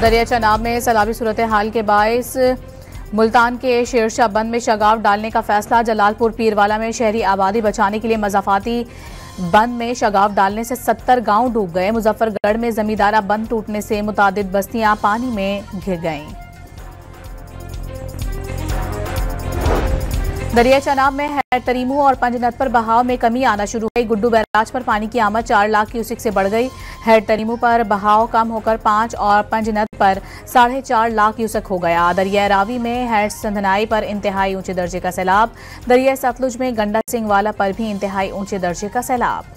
दरिया चनाब में सैलाबी सूरत हाल के बायस मुल्तान के शेरशाह बंद में शगाफ डालने का फैसला। जलालपुर पीरवाला में शहरी आबादी बचाने के लिए मजाफाती बंद में शगाफ डालने से 70 गांव डूब गए। मुजफ्फरगढ़ में जमींदारा बंद टूटने से मुतादिद बस्तियां पानी में घिर गईं। दरिया चनाब में हैर तरीमू और पंजनद पर बहाव में कमी आना शुरू हो गई। गुड्डू बैराज पर पानी की आमद 4 लाख क्यूसेक से बढ़ गई। हैर तरीमू पर बहाव कम होकर 5 और पंजनद पर 4.5 लाख क्यूसेक हो गया। दरिया रावी में हैर संधनाई पर इंतहाई ऊंचे दर्जे का सैलाब। दरिया सतलुज में गंडा सिंह वाला पर भी इंतहाई ऊंचे दर्जे का सैलाब।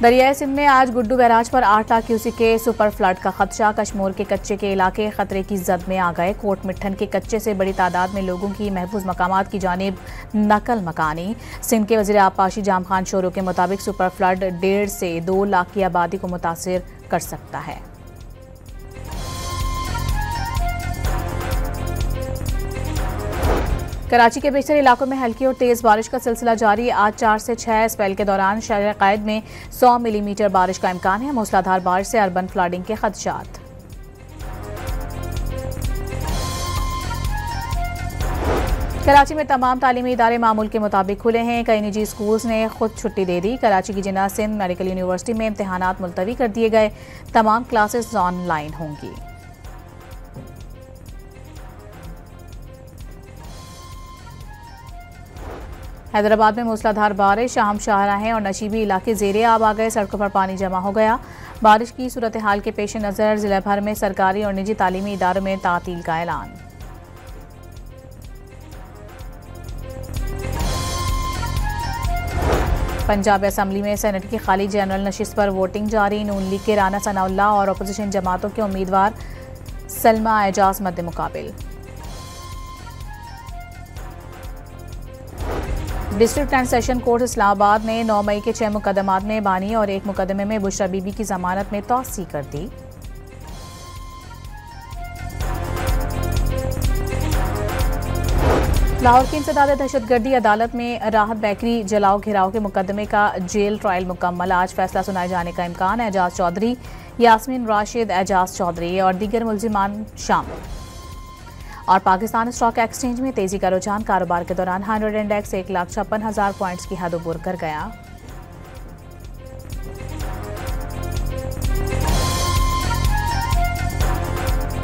दरियाई सिंध में आज गुड्डू बैराज पर 8 लाख क्यूसेक के सुपर फ्लड का खदशा। कश्मीर के कच्चे के इलाके खतरे की जद में आ गए। कोट मिट्ठन के कच्चे से बड़ी तादाद में लोगों की महफूज मकामात की जानिब नकल मकानी। सिंध के वज़ीर आबपाशी जाम खान शोरो के मुताबिक सुपर फ्लड 1.5 से 2 लाख की आबादी को मुतासिर कर सकता है। कराची के बेशतर इलाकों में हल्की और तेज बारिश का सिलसिला जारी। आज 4 से 6 स्पेल के दौरान शहर क़ायद में 100 मिलीमीटर बारिश का इम्कान है। मूसलाधार बारिश से अर्बन फ्लडिंग के खदशात। कराची में तमाम तालीमी इदारे मामूल के मुताबिक खुले हैं। कई निजी स्कूल्स ने खुद छुट्टी दे दी। कराची की जिन्ना सिंध मेडिकल यूनिवर्सिटी में इम्तहानात मुलतवी कर दिए गए। तमाम क्लासेस ऑनलाइन होंगी। हैदराबाद में मूसलाधार बारिश, शाम शाहराहें और नशीबी इलाके ज़ेरे आब आ गए। सड़कों पर पानी जमा हो गया। बारिश की सूरत हाल के पेश नज़र जिला भर में सरकारी और निजी तालीमी इदारों में तातील का ऐलान। पंजाब असम्बली में सेनेट की खाली जनरल नशिस्त पर वोटिंग जारी। नून लीग के राना सनाउल्लाह और अपोजिशन जमातों के उम्मीदवार सलमा एजाज मद्दे मुकाबिल। District and session court Islamabad ने 9 मई के 6 मुकदमात में बानी और 1 मुकदमे में बुशरा बीबी की जमानत में तौसी कर दी। लाहौर की इंसदाद दहशतगर्दी अदालत में राहत बेकरी जलाओ घिराव के मुकदमे का जेल ट्रायल मुकम्मल। आज फैसला सुनाए जाने का इम्कान। एजाज चौधरी, यास्मीन राशिद, एजाज चौधरी और दीगर मुल्जिमान शामिल। और पाकिस्तान स्टॉक एक्सचेंज में तेजी का रुझान। कारोबार के दौरान 100 इंडेक्स 1,56,000 पॉइंट्स की हद अबूर कर गया।